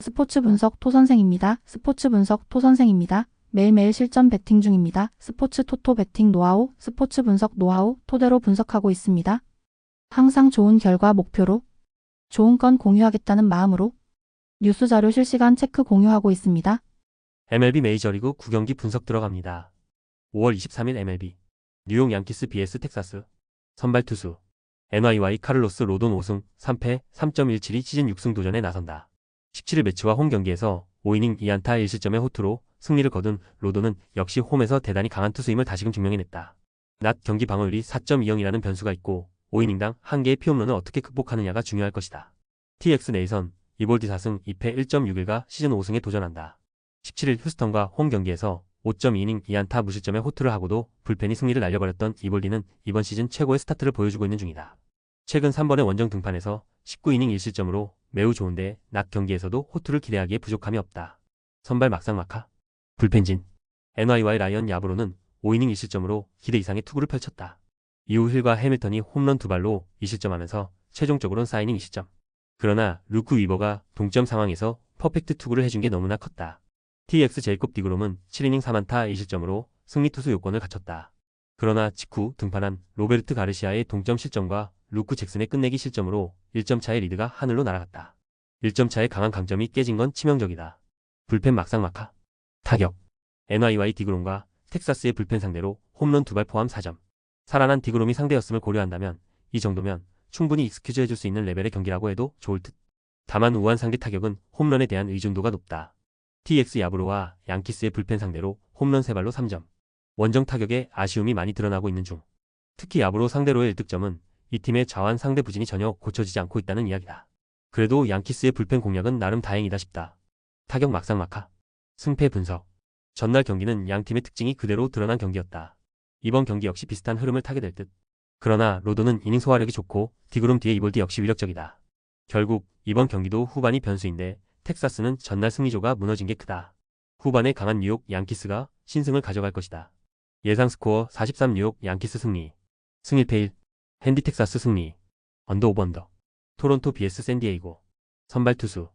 스포츠 분석 토선생입니다. 스포츠 분석 토선생입니다. 매일매일 실전 배팅 중입니다. 스포츠 토토 배팅 노하우, 스포츠 분석 노하우 토대로 분석하고 있습니다. 항상 좋은 결과 목표로 좋은 건 공유하겠다는 마음으로 뉴스 자료 실시간 체크 공유하고 있습니다. MLB 메이저리그 9경기 분석 들어갑니다. 5월 23일 MLB 뉴욕 양키스 vs 텍사스 선발 투수 NYY 카를로스 로돈 5승 3패 3.172 시즌 6승 도전에 나선다. 17일 매치와 홈 경기에서 5이닝 2안타 1실점의 호투로 승리를 거둔 로돈은 역시 홈에서 대단히 강한 투수임을 다시금 증명해냈다. 낮 경기 방어율이 4.20이라는 변수가 있고 5이닝당 1개의 피홈런을 어떻게 극복하느냐가 중요할 것이다. TX 내에선 이볼디 4승 2패 1.61가 시즌 5승에 도전한다. 17일 휴스턴과 홈 경기에서 5.2이닝 2안타 무실점의 호투를 하고도 불펜이 승리를 날려버렸던 이볼디는 이번 시즌 최고의 스타트를 보여주고 있는 중이다. 최근 3번의 원정 등판에서 19이닝 1실점으로 매우 좋은데 낮 경기에서도 호투를 기대하기에 부족함이 없다. 선발 막상막하 불펜진 NYY 라이언 야브로는 5이닝 1실점으로 기대 이상의 투구를 펼쳤다. 이후 힐과 해밀턴이 홈런 2발로 2실점하면서 최종적으로는 4이닝 2실점. 그러나 루크 위버가 동점 상황에서 퍼펙트 투구를 해준 게 너무나 컸다. TX 제이콥 디그롬은 7이닝 3안타 2실점으로 승리 투수 요건을 갖췄다. 그러나 직후 등판한 로베르트 가르시아의 동점 실점과 루크 잭슨의 끝내기 실점으로 1점 차의 리드가 하늘로 날아갔다. 1점 차의 강한 강점이 깨진 건 치명적이다. 불펜 막상막하 타격 NYY 디그롬과 텍사스의 불펜 상대로 홈런 2발 포함 4점. 살아난 디그롬이 상대였음을 고려한다면 이 정도면 충분히 익스큐즈 해줄 수 있는 레벨의 경기라고 해도 좋을 듯. 다만 우한 상대 타격은 홈런에 대한 의존도가 높다. TX 야브로와 양키스의 불펜 상대로 홈런 3발로 3점. 원정 타격에 아쉬움이 많이 드러나고 있는 중. 특히 야브로 상대로의 1득점은 이 팀의 좌완 상대 부진이 전혀 고쳐지지 않고 있다는 이야기다. 그래도 양키스의 불펜 공략은 나름 다행이다 싶다. 타격 막상막하 승패 분석 전날 경기는 양 팀의 특징이 그대로 드러난 경기였다. 이번 경기 역시 비슷한 흐름을 타게 될 듯. 그러나 로도는 이닝 소화력이 좋고 디그롬 뒤에 이볼디 역시 위력적이다. 결국 이번 경기도 후반이 변수인데 텍사스는 전날 승리조가 무너진 게 크다. 후반에 강한 뉴욕 양키스가 신승을 가져갈 것이다. 예상 스코어 43 뉴욕 양키스 승리. 승일패 1. 핸디 텍사스 승리. 언더 오버 언더. 토론토 vs 샌디에이고. 선발 투수.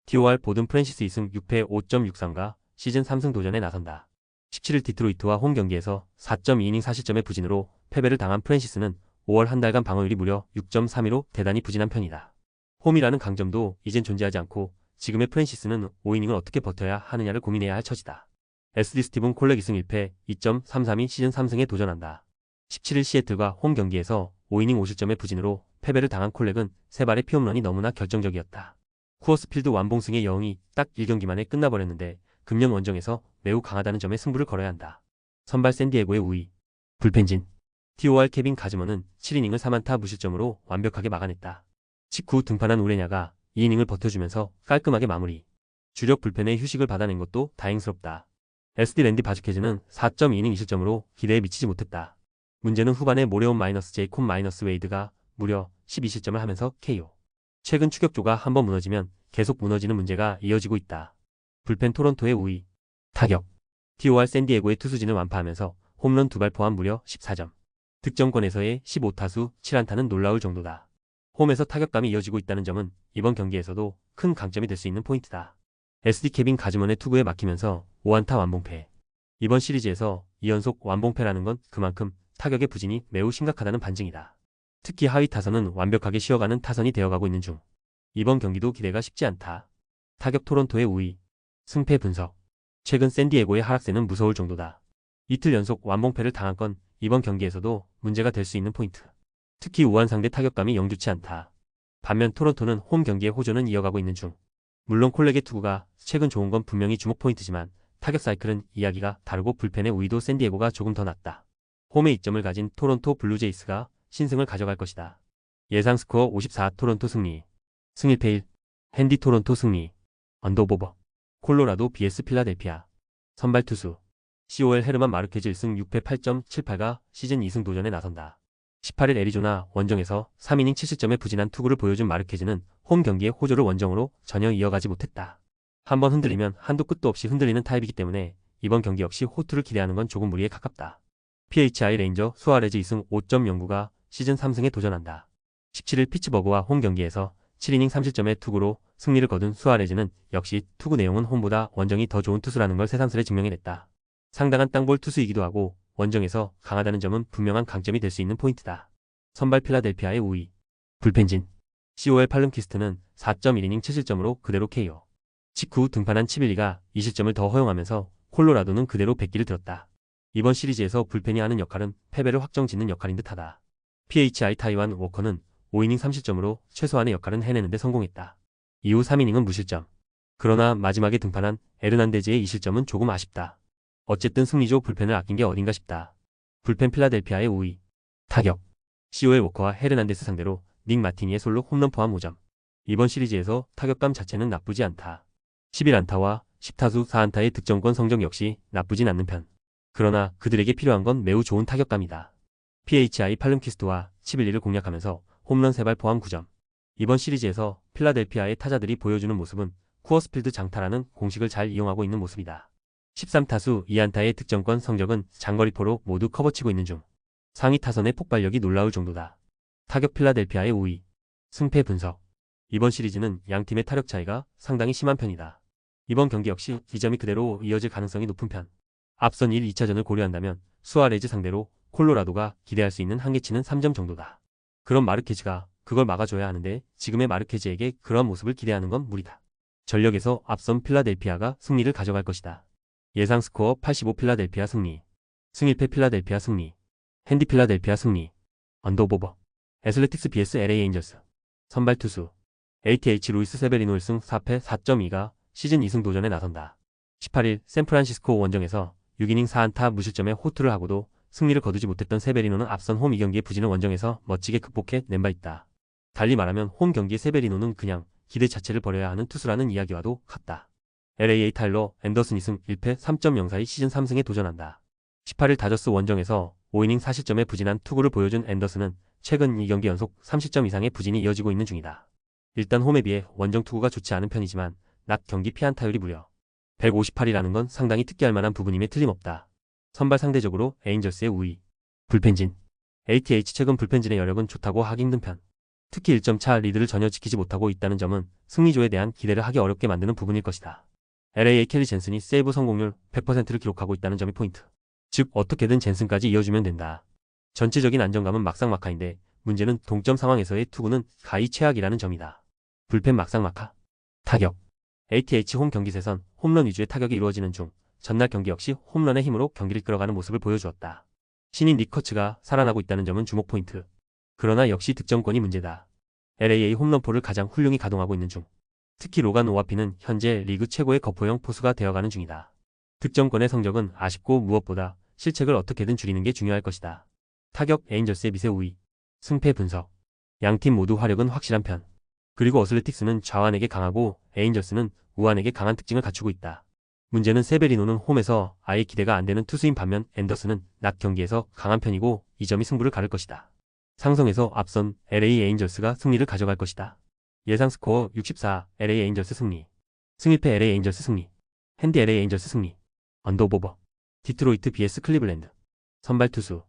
TOR 보든 프랜시스 2승 6패 5.63가 시즌 3승 도전에 나선다. 17일 디트로이트와 홈 경기에서 4.2이닝 4실점의 부진으로 패배를 당한 프랜시스는 5월 한 달간 방어율이 무려 6.32로 대단히 부진한 편이다. 홈이라는 강점도 이젠 존재하지 않고 지금의 프랜시스는 5이닝을 어떻게 버텨야 하느냐를 고민해야 할 처지다. SD 스티븐 콜렉 2승 1패 2.33이 시즌 3승에 도전한다. 17일 시애틀과 홈 경기에서 5이닝 5실점의 부진으로 패배를 당한 콜렉은 3발의 피홈런이 너무나 결정적이었다. 쿠어스필드 완봉승의 여흥이 딱 1경기 만에 끝나버렸는데 금년 원정에서 매우 강하다는 점에 승부를 걸어야 한다. 선발 샌디에고의 우위. 불펜진. TOR 케빈 가즈먼은 7이닝을 3안타 무실점으로 완벽하게 막아냈다. 직후 등판한 우레냐가 2이닝을 버텨주면서 깔끔하게 마무리. 주력 불펜의 휴식을 받아낸 것도 다행스럽다. SD 랜디 바주케즈는 4.2이닝 2실점으로 기대에 미치지 못했다. 문제는 후반에 모레온 마이너스 제이콥 마이너스 웨이드가 무려 12실점을 하면서 KO. 최근 추격조가 한번 무너지면 계속 무너지는 문제가 이어지고 있다. 불펜 토론토의 우위. 타격. TOR 샌디에고의 투수진을 완파하면서 홈런 2발 포함 무려 14점. 득점권에서의 15타수 7안타는 놀라울 정도다. 홈에서 타격감이 이어지고 있다는 점은 이번 경기에서도 큰 강점이 될 수 있는 포인트다. SD 케빈 가즈먼의 투구에 막히면서 5안타 완봉패. 이번 시리즈에서 2연속 완봉패라는 건 그만큼 타격의 부진이 매우 심각하다는 반증이다. 특히 하위 타선은 완벽하게 쉬어가는 타선이 되어가고 있는 중. 이번 경기도 기대가 쉽지 않다. 타격 토론토의 우위. 승패 분석. 최근 샌디에고의 하락세는 무서울 정도다. 이틀 연속 완봉패를 당한 건 이번 경기에서도 문제가 될 수 있는 포인트. 특히 우한 상대 타격감이 영주치 않다. 반면 토론토는 홈 경기의 호조는 이어가고 있는 중. 물론 콜렉의 투구가 최근 좋은 건 분명히 주목 포인트지만 타격 사이클은 이야기가 다르고 불펜의 우위도 샌디에고가 조금 더 낮다. 홈에 이점을 가진 토론토 블루제이스가 신승을 가져갈 것이다. 예상 스코어 54 토론토 승리. 승일패 1. 핸디 토론토 승리. 언더오버. 콜로라도 vs 필라델피아. 선발 투수. COL 헤르만 마르케즈 1승 6패 8.78가 시즌 2승 도전에 나선다. 18일 애리조나 원정에서 3이닝 7실점의 부진한 투구를 보여준 마르케즈는 홈 경기의 호조를 원정으로 전혀 이어가지 못했다. 한번 흔들리면 한도 끝도 없이 흔들리는 타입이기 때문에 이번 경기 역시 호투를 기대하는 건 조금 무리에 가깝다. PHI 레인저 수아레즈 2승 5.09가 시즌 3승에 도전한다. 17일 피츠버그와 홈 경기에서 7이닝 3실점의 투구로 승리를 거둔 수아레즈는 역시 투구 내용은 홈보다 원정이 더 좋은 투수라는 걸 새삼스레 증명해냈다. 상당한 땅볼 투수이기도 하고 원정에서 강하다는 점은 분명한 강점이 될 수 있는 포인트다. 선발 필라델피아의 5위. 불펜진. COL 팔름키스트는 4.1이닝 7실점으로 그대로 KO. 직후 등판한 치빌리가 2실점을 더 허용하면서 콜로라도는 그대로 백기를 들었다. 이번 시리즈에서 불펜이 하는 역할은 패배를 확정짓는 역할인 듯하다. PHI 타이완 워커는 5이닝 3실점으로 최소한의 역할은 해내는데 성공했다. 이후 3이닝은 무실점. 그러나 마지막에 등판한 에르난데즈의 2실점은 조금 아쉽다. 어쨌든 승리조 불펜을 아낀 게 어딘가 싶다. 불펜 필라델피아의 5위. 타격. COL 워커와 헤르난데스 상대로 닉 마티니의 솔로 홈런 포함 5점. 이번 시리즈에서 타격감 자체는 나쁘지 않다. 11안타와 10타수 4안타의 득점권 성적 역시 나쁘진 않는 편. 그러나 그들에게 필요한 건 매우 좋은 타격감이다. PHI 팔름키스트와 치빌리를 공략하면서 홈런 3발 포함 9점. 이번 시리즈에서 필라델피아의 타자들이 보여주는 모습은 쿠어스필드 장타라는 공식을 잘 이용하고 있는 모습이다. 13타수 2안타의 득점권 성적은 장거리포로 모두 커버치고 있는 중. 상위 타선의 폭발력이 놀라울 정도다. 타격 필라델피아의 5위. 승패 분석. 이번 시리즈는 양팀의 타력 차이가 상당히 심한 편이다. 이번 경기 역시 이 점이 그대로 이어질 가능성이 높은 편. 앞선 1, 2차전을 고려한다면 수아레즈 상대로 콜로라도가 기대할 수 있는 한계치는 3점 정도다. 그럼 마르케즈가 그걸 막아줘야 하는데 지금의 마르케즈에게 그런 모습을 기대하는 건 무리다. 전력에서 앞선 필라델피아가 승리를 가져갈 것이다. 예상 스코어 85 필라델피아 승리. 승일패 필라델피아 승리. 핸디 필라델피아 승리. 언더오버. 애슬레틱스 vs LA 에인저스. 선발 투수. ATH 루이스 세베리노 1승 4패 4.2가 시즌 2승 도전에 나선다. 18일 샌프란시스코 원정에서 6이닝 4안타 무실점에 호투를 하고도 승리를 거두지 못했던 세베리노는 앞선 홈 2경기의 부진을 원정에서 멋지게 극복해 낸 바 있다. 달리 말하면 홈 경기의 세베리노는 그냥 기대 자체를 버려야 하는 투수라는 이야기와도 같다. LA 타일러 앤더슨 2승 1패 3.04의 시즌 3승에 도전한다. 18일 다저스 원정에서 5이닝 4실점의 부진한 투구를 보여준 앤더슨은 최근 2경기 연속 30점 이상의 부진이 이어지고 있는 중이다. 일단 홈에 비해 원정 투구가 좋지 않은 편이지만 낮 경기 피안타율이 무려 158이라는 건 상당히 특기할 만한 부분임에 틀림없다. 선발 상대적으로 에인저스의 우위. 불펜진. ATH 최근 불펜진의 여력은 좋다고 하기 힘든 편. 특히 1점 차 리드를 전혀 지키지 못하고 있다는 점은 승리조에 대한 기대를 하기 어렵게 만드는 부분일 것이다. LA의 켈리 젠슨이 세이브 성공률 100%를 기록하고 있다는 점이 포인트. 즉 어떻게든 젠슨까지 이어주면 된다. 전체적인 안정감은 막상막하인데 문제는 동점 상황에서의 투구는 가히 최악이라는 점이다. 불펜 막상막하. 타격. ATH 홈 경기에선 홈런 위주의 타격이 이루어지는 중 전날 경기 역시 홈런의 힘으로 경기를 끌어가는 모습을 보여주었다. 신인 닉 커츠가 살아나고 있다는 점은 주목 포인트. 그러나 역시 득점권이 문제다. LA의 홈런포를 가장 훌륭히 가동하고 있는 중. 특히 로간 오하피는 현재 리그 최고의 거포형 포수가 되어가는 중이다. 득점권의 성적은 아쉽고 무엇보다 실책을 어떻게든 줄이는 게 중요할 것이다. 타격 에인저스의 미세 우위. 승패 분석. 양팀 모두 화력은 확실한 편. 그리고 어슬레틱스는 좌완에게 강하고 에인저스는 우완에게 강한 특징을 갖추고 있다. 문제는 세베리노는 홈에서 아예 기대가 안 되는 투수인 반면 앤더슨은 낮 경기에서 강한 편이고 이 점이 승부를 가를 것이다. 상성에서 앞선 LA 에인저스가 승리를 가져갈 것이다. 예상 스코어 64 LA 에인저스 승리. 승일패 LA 에인저스 승리. 핸디 LA 에인저스 승리. 언더오버. 디트로이트 vs 클리블랜드. 선발 투수.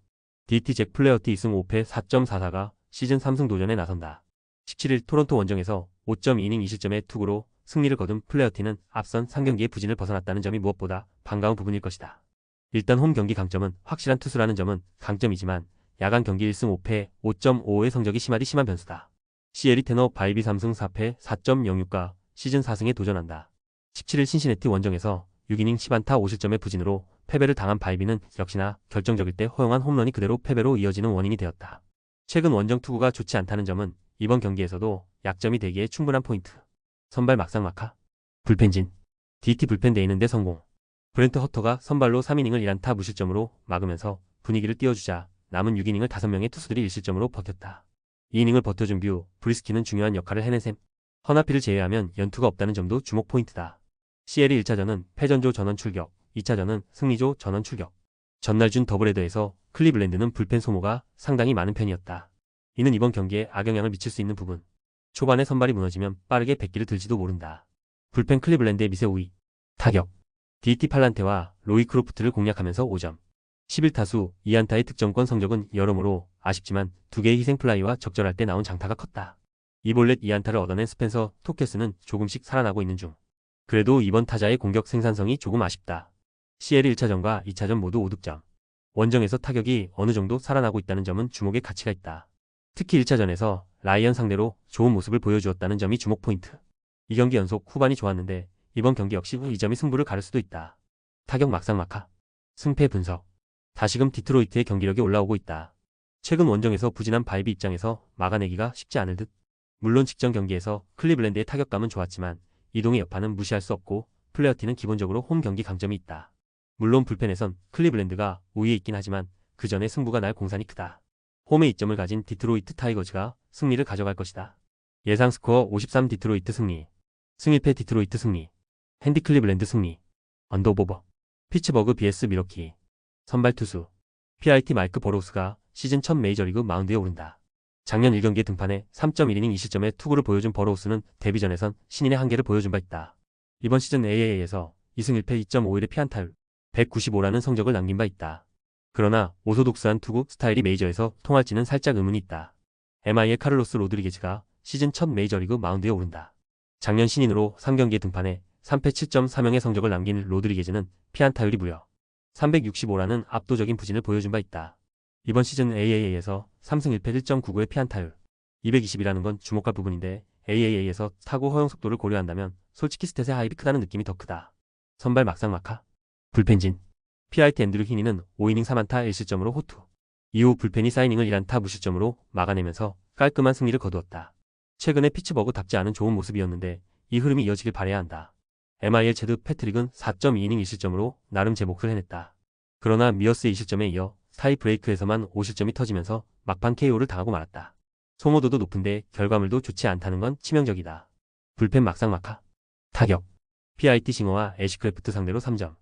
DT 잭 플레어티 2승 5패 4.44가 시즌 3승 도전에 나선다. 17일 토론토 원정에서 5.2이닝 2실점의 투구로 승리를 거둔 플레어티는 앞선 3경기의 부진을 벗어났다는 점이 무엇보다 반가운 부분일 것이다. 일단 홈 경기 강점은 확실한 투수라는 점은 강점이지만 야간 경기 1승 5패 5.55의 성적이 심하디 심한 변수다. 시에리 테너 바이비 3승 4패 4.06가 시즌 4승에 도전한다. 17일 신시내티 원정에서 6이닝 10안타 5실점의 부진으로 패배를 당한 바이비는 역시나 결정적일 때 허용한 홈런이 그대로 패배로 이어지는 원인이 되었다. 최근 원정 투구가 좋지 않다는 점은 이번 경기에서도 약점이 되기에 충분한 포인트. 선발 막상막하. 불펜진. DT 불펜 데이는데 성공. 브렌트 허터가 선발로 3이닝을 1안타 무실점으로 막으면서 분위기를 띄워주자 남은 6이닝을 5명의 투수들이 1실점으로 버텼다. 2이닝을 버텨준 뷰, 브리스키는 중요한 역할을 해낸 셈. 허나피를 제외하면 연투가 없다는 점도 주목 포인트다. CL이 1차전은 패전조 전원 출격, 2차전은 승리조 전원 출격. 전날 준 더블헤더에서 클리블랜드는 불펜 소모가 상당히 많은 편이었다. 이는 이번 경기에 악영향을 미칠 수 있는 부분. 초반에 선발이 무너지면 빠르게 백기를 들지도 모른다. 불펜 클리블랜드의 미세 우위. 타격. DT 팔란테와 로이 크로프트를 공략하면서 5점. 11타수 2안타의 득점권 성적은 여러모로 아쉽지만 2개의 희생플라이와 적절할 때 나온 장타가 컸다. 2볼넷 2안타를 얻어낸 스펜서 토케스는 조금씩 살아나고 있는 중. 그래도 이번 타자의 공격 생산성이 조금 아쉽다. CL 1차전과 2차전 모두 5득점. 원정에서 타격이 어느 정도 살아나고 있다는 점은 주목의 가치가 있다. 특히 1차전에서 라이언 상대로 좋은 모습을 보여주었다는 점이 주목 포인트. 2경기 연속 후반이 좋았는데 이번 경기 역시 이 점이 승부를 가를 수도 있다. 타격 막상막하. 승패 분석. 다시금 디트로이트의 경기력이 올라오고 있다. 최근 원정에서 부진한 바이비 입장에서 막아내기가 쉽지 않을 듯. 물론 직전 경기에서 클리블랜드의 타격감은 좋았지만 이동의 여파는 무시할 수 없고 플레어티는 기본적으로 홈 경기 강점이 있다. 물론 불펜에선 클리블랜드가 우위에 있긴 하지만 그 전에 승부가 날 공산이 크다. 홈에 이점을 가진 디트로이트 타이거즈가 승리를 가져갈 것이다. 예상 스코어 53 디트로이트 승리. 승일패 디트로이트 승리. 핸디 클리블랜드 승리. 언더오버. 피츠버그 vs 미러키. 선발 투수. PIT 마이크 버로우스가 시즌 첫 메이저리그 마운드에 오른다. 작년 1경기에 등판해 3.1이닝 2실점의 투구를 보여준 버로우스는 데뷔전에선 신인의 한계를 보여준 바 있다. 이번 시즌 AA에서 2승 1패 2.51의 피안타율 195라는 성적을 남긴 바 있다. 그러나 오소독스한 투구 스타일이 메이저에서 통할지는 살짝 의문이 있다. MI의 카를로스 로드리게즈가 시즌 첫 메이저리그 마운드에 오른다. 작년 신인으로 3경기에 등판해 3패 7.3형의 성적을 남긴 로드리게즈는 피안타율이 무려 365라는 압도적인 부진을 보여준 바 있다. 이번 시즌 AAA에서 3승 1패 1.99의 피안타율 220이라는 건 주목할 부분인데 AAA에서 타구 허용 속도를 고려한다면 솔직히 스탯의 하입이 크다는 느낌이 더 크다. 선발 막상막하. 불펜진. PIT 앤드류 히니는 5이닝 3안타 1실점으로 호투. 이후 불펜이 사이닝을 1안타 무실점으로 막아내면서 깔끔한 승리를 거두었다. 최근에 피츠버그답지 않은 좋은 모습이었는데 이 흐름이 이어지길 바라야 한다. MIL 체드 패트릭은 4.2이닝 1실점으로 나름 제 몫을 해냈다. 그러나 미어스의 2실점에 이어 타이 브레이크에서만 5실점이 터지면서 막판 KO를 당하고 말았다. 소모도도 높은데 결과물도 좋지 않다는 건 치명적이다. 불펜 막상막하. 타격. PIT 싱어와 애쉬크래프트 상대로 3점.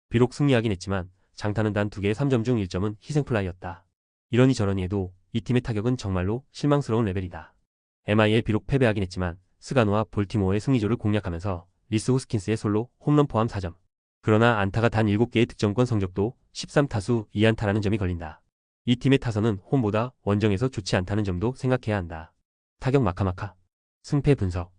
비록 승리하긴 했지만 장타는 단 2개의 3점 중 1점은 희생플라이였다. 이러니 저러니 해도 이 팀의 타격은 정말로 실망스러운 레벨이다. MI에 비록 패배하긴 했지만 스가노와 볼티모어의 승리조를 공략하면서 리스 호스킨스의 솔로 홈런 포함 4점. 그러나 안타가 단 7개의 득점권 성적도 13타수 2안타라는 점이 걸린다. 이 팀의 타선은 홈보다 원정에서 좋지 않다는 점도 생각해야 한다. 타격 마카마카. 승패 분석.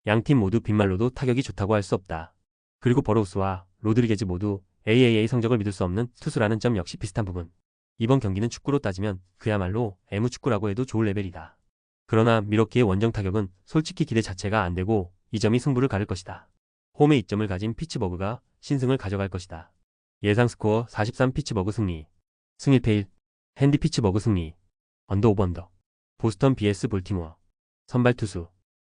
양팀 모두 빈말로도 타격이 좋다고 할 수 없다. 그리고 버로우스와 로드리게즈 모두 AAA 성적을 믿을 수 없는 투수라는 점 역시 비슷한 부분. 이번 경기는 축구로 따지면 그야말로 애무축구라고 해도 좋을 레벨이다. 그러나 미러키의 원정 타격은 솔직히 기대 자체가 안 되고 이 점이 승부를 가를 것이다. 홈에 이점을 가진 피츠버그가 신승을 가져갈 것이다. 예상 스코어 43 피츠버그 승리. 승일패 1. 핸디 피츠버그 승리. 언더 오버 언더. 보스턴 vs 볼티모어. 선발 투수.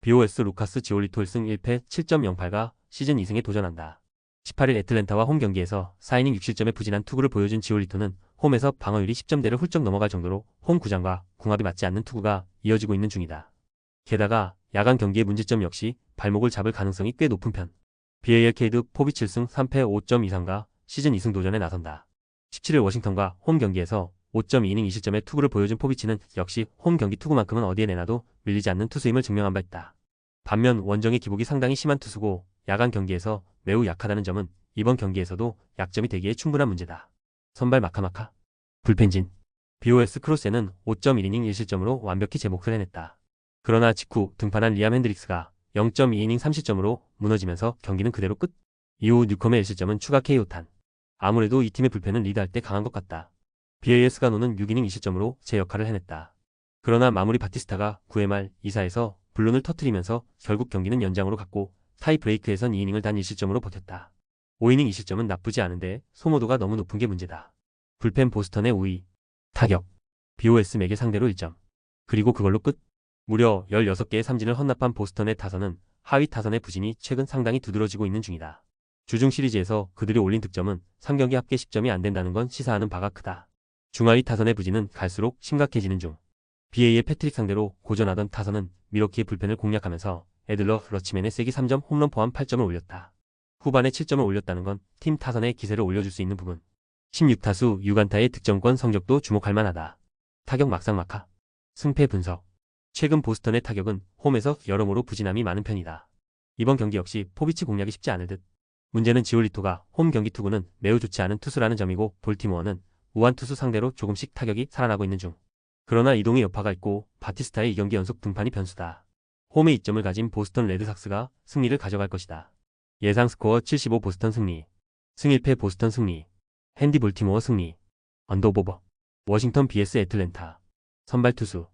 BOS 루카스 지올리토 1승 1패 7.08가 시즌 2승에 도전한다. 18일 애틀랜타와 홈 경기에서 4이닝 6실점의 부진한 투구를 보여준 지올리토는 홈에서 방어율이 10점대를 훌쩍 넘어갈 정도로 홈 구장과 궁합이 맞지 않는 투구가 이어지고 있는 중이다. 게다가 야간 경기의 문제점 역시 발목을 잡을 가능성이 꽤 높은 편. BAL 케이드 포비 7승 3패 5점 이상과 시즌 2승 도전에 나선다. 17일 워싱턴과 홈 경기에서 5.2이닝 2실점의 투구를 보여준 포비치는 역시 홈 경기 투구만큼은 어디에 내놔도 밀리지 않는 투수임을 증명한 바 있다. 반면 원정의 기복이 상당히 심한 투수고 야간 경기에서 매우 약하다는 점은 이번 경기에서도 약점이 되기에 충분한 문제다. 선발 마카마카. 불펜진. BOS 크로스에는 5.1이닝 1실점으로 완벽히 제 몫을 해냈다. 그러나 직후 등판한 리암 핸드릭스가 0.2이닝 3실점으로 무너지면서 경기는 그대로 끝. 이후 뉴컴의 1실점은 추가 KO탄. 아무래도 이 팀의 불펜은 리드할 때 강한 것 같다. BAS 가노는 6이닝 2실점으로 제 역할을 해냈다. 그러나 마무리 바티스타가 9회 말 2사에서 블론을 터뜨리면서 결국 경기는 연장으로 갔고 타이 브레이크에선 2이닝을 단 1실점으로 버텼다. 5이닝 2실점은 나쁘지 않은데 소모도가 너무 높은 게 문제다. 불펜 보스턴의 우위. 타격. BOS 맥의 상대로 1점. 그리고 그걸로 끝. 무려 16개의 삼진을 헌납한 보스턴의 타선은 하위 타선의 부진이 최근 상당히 두드러지고 있는 중이다. 주중 시리즈에서 그들이 올린 득점은 3경기 합계 10점이 안 된다는 건 시사하는 바가 크다. 중하위 타선의 부진은 갈수록 심각해지는 중. BA의 패트릭 상대로 고전하던 타선은 미러키의 불펜을 공략하면서 애들러 러치맨의 세기 3점 홈런 포함 8점을 올렸다. 후반에 7점을 올렸다는 건 팀 타선의 기세를 올려줄 수 있는 부분. 16타수 6안타의 득점권 성적도 주목할 만하다. 타격 막상막하. 승패 분석. 최근 보스턴의 타격은 홈에서 여러모로 부진함이 많은 편이다. 이번 경기 역시 포비치 공략이 쉽지 않을 듯. 문제는 지올리토가 홈 경기 투구는 매우 좋지 않은 투수라는 점이고 볼티모어는 우한 투수 상대로 조금씩 타격이 살아나고 있는 중. 그러나 이동의 여파가 있고 바티스타의 2경기 연속 등판이 변수다. 홈에 이점을 가진 보스턴 레드삭스가 승리를 가져갈 것이다. 예상 스코어 75 보스턴 승리. 승1패 보스턴 승리. 핸디 볼티모어 승리. 언더오버. 워싱턴 vs 애틀랜타. 선발 투수.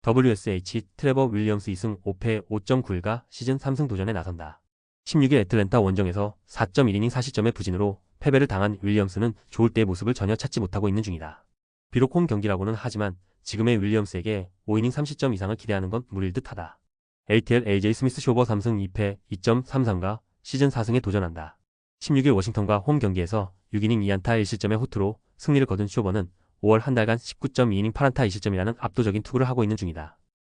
WSH 트레버 윌리엄스 2승 5패 5.91가 시즌 3승 도전에 나선다. 16일 애틀랜타 원정에서 4.1이닝 4실점의 부진으로 패배를 당한 윌리엄스는 좋을 때의 모습을 전혀 찾지 못하고 있는 중이다. 비록 홈 경기라고는 하지만 지금의 윌리엄스에게 5이닝 3실점 이상을 기대하는 건 무리일 듯하다. ATL AJ 스미스 쇼버 3승 2패 2.33가 시즌 4승에 도전한다. 16일 워싱턴과 홈 경기에서 6이닝 2안타 1실점의 호투로 승리를 거둔 쇼버는 5월 한 달간 19.2이닝 8안타 2실점이라는 압도적인 투구를 하고 있는 중이다.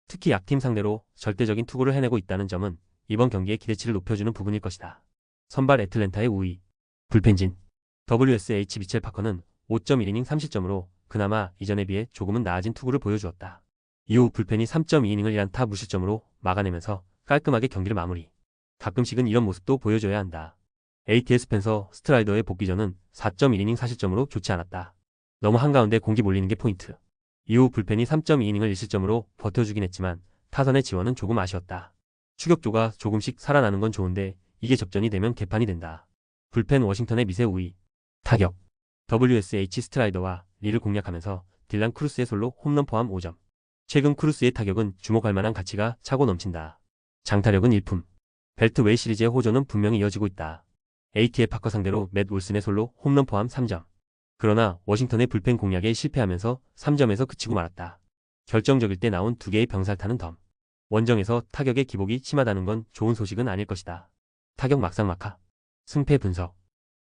특히 약팀 상대로 절대적인 투구를 해내고 있다는 점은 이번 경기의 기대치를 높여주는 부분일 것이다. 선발 애틀랜타의 우위. 불펜진. WSH 미첼 파커는 5.1이닝 3실점으로 그나마 이전에 비해 조금은 나아진 투구를 보여주었다. 이후 불펜이 3.2이닝을 1안타 무실점으로 막아내면서 깔끔하게 경기를 마무리. 가끔씩은 이런 모습도 보여줘야 한다. ATL 스펜서 스트라이더의 복귀 전은 4.1이닝 4실점으로 좋지 않았다. 너무 한가운데 공기 몰리는 게 포인트. 이후 불펜이 3.2이닝을 1실점으로 버텨주긴 했지만 타선의 지원은 조금 아쉬웠다. 추격조가 조금씩 살아나는 건 좋은데 이게 접전이 되면 개판이 된다. 불펜 워싱턴의 미세 우위. 타격. WSH 스트라이더와 리를 공략하면서 딜란 크루스의 솔로 홈런 포함 5점. 최근 크루스의 타격은 주목할 만한 가치가 차고 넘친다. 장타력은 일품. 벨트웨이 시리즈의 호조는 분명히 이어지고 있다. ATL 파커 상대로 맷 올슨의 솔로 홈런 포함 3점. 그러나 워싱턴의 불펜 공략에 실패하면서 3점에서 그치고 말았다. 결정적일 때 나온 2개의 병살타는 덤. 원정에서 타격의 기복이 심하다는 건 좋은 소식은 아닐 것이다. 타격 막상막하. 승패 분석.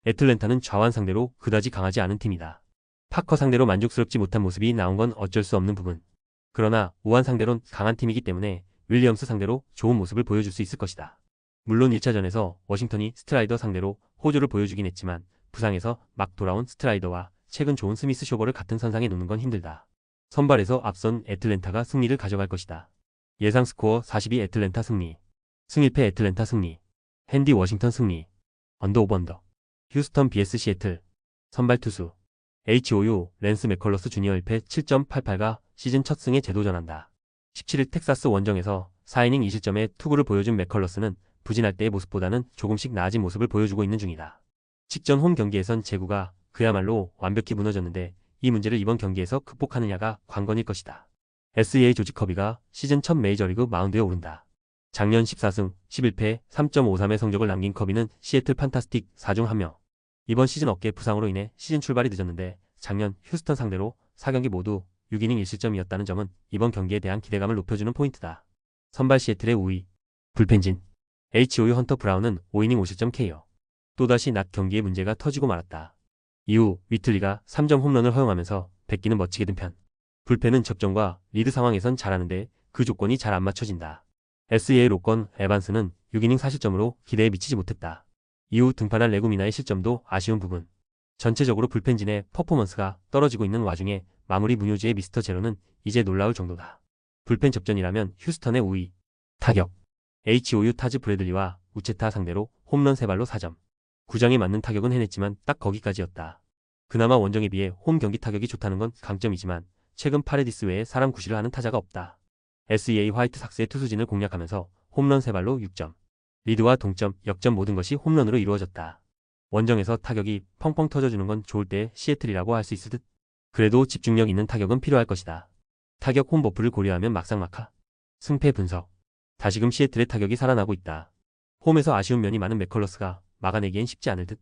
애틀랜타는 좌완 상대로 그다지 강하지 않은 팀이다. 파커 상대로 만족스럽지 못한 모습이 나온 건 어쩔 수 없는 부분. 그러나 우완 상대론 강한 팀이기 때문에 윌리엄스 상대로 좋은 모습을 보여줄 수 있을 것이다. 물론 1차전에서 워싱턴이 스트라이더 상대로 호조를 보여주긴 했지만 부상에서 막 돌아온 스트라이더와 최근 좋은 스미스 쇼버를 같은 선상에 놓는 건 힘들다. 선발에서 앞선 애틀랜타가 승리를 가져갈 것이다. 예상 스코어 42 애틀랜타 승리. 승1패 애틀랜타 승리. 핸디 워싱턴 승리. 언더 오버 언더. 휴스턴 vs 시애틀. 선발 투수. HOU 랜스 맥컬러스 주니어 1패 7.88가 시즌 첫 승에 재도전한다. 17일 텍사스 원정에서 4이닝 2실점의 투구를 보여준 맥컬러스는 부진할 때의 모습보다는 조금씩 나아진 모습을 보여주고 있는 중이다. 직전 홈 경기에선 제구가 그야말로 완벽히 무너졌는데 이 문제를 이번 경기에서 극복하느냐가 관건일 것이다. SEA 조지 커비가 시즌 첫 메이저리그 마운드에 오른다. 작년 14승 11패 3.53의 성적을 남긴 커비는 시애틀 판타스틱 4중 1명. 이번 시즌 어깨 부상으로 인해 시즌 출발이 늦었는데 작년 휴스턴 상대로 4경기 모두 6이닝 1실점이었다는 점은 이번 경기에 대한 기대감을 높여주는 포인트다. 선발 시애틀의 우위. 불펜진. HOU 헌터 브라운은 5이닝 5실점 KO. 또다시 낮 경기에 문제가 터지고 말았다. 이후 위틀리가 3점 홈런을 허용하면서 백기는 멋지게 든 편. 불펜은 접전과 리드 상황에선 잘하는데 그 조건이 잘 안 맞춰진다. SEA 로건 에반스는 6이닝 4실점으로 기대에 미치지 못했다. 이후 등판한 레구미나의 실점도 아쉬운 부분. 전체적으로 불펜진의 퍼포먼스가 떨어지고 있는 와중에 마무리 문효지의 미스터 제로는 이제 놀라울 정도다. 불펜 접전이라면 휴스턴의 우위. 타격. HOU 타즈 브래들리와 우체타 상대로 홈런 3발로 4점. 구장에 맞는 타격은 해냈지만 딱 거기까지였다. 그나마 원정에 비해 홈 경기 타격이 좋다는 건 강점이지만 최근 파레디스 외에 사람 구실을 하는 타자가 없다. SEA 화이트 삭스의 투수진을 공략하면서 홈런 3발로 6점. 리드와 동점, 역전 모든 것이 홈런으로 이루어졌다. 원정에서 타격이 펑펑 터져주는 건 좋을 때 시애틀이라고 할 수 있을 듯. 그래도 집중력 있는 타격은 필요할 것이다. 타격 홈 버프를 고려하면 막상막하. 승패 분석. 다시금 시애틀의 타격이 살아나고 있다. 홈에서 아쉬운 면이 많은 맥컬러스가 막아내기엔 쉽지 않을 듯.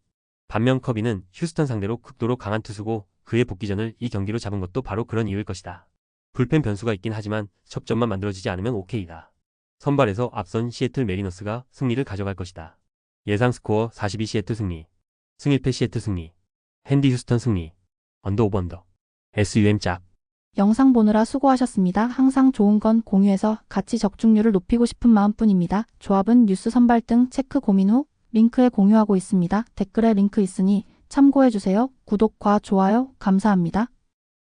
반면 커비는 휴스턴 상대로 극도로 강한 투수고 그의 복귀전을 이 경기로 잡은 것도 바로 그런 이유일 것이다. 불펜 변수가 있긴 하지만 접점만 만들어지지 않으면 오케이다. 선발에서 앞선 시애틀 메리너스가 승리를 가져갈 것이다. 예상 스코어 42 시애틀 승리. 승1패 시애틀 승리. 핸디 휴스턴 승리. 언더 오버 언더. SUM 짝. 영상 보느라 수고하셨습니다. 항상 좋은 건 공유해서 같이 적중률을 높이고 싶은 마음뿐입니다. 조합은 뉴스 선발 등 체크 고민 후 링크에 공유하고 있습니다. 댓글에 링크 있으니 참고해주세요. 구독과 좋아요 감사합니다.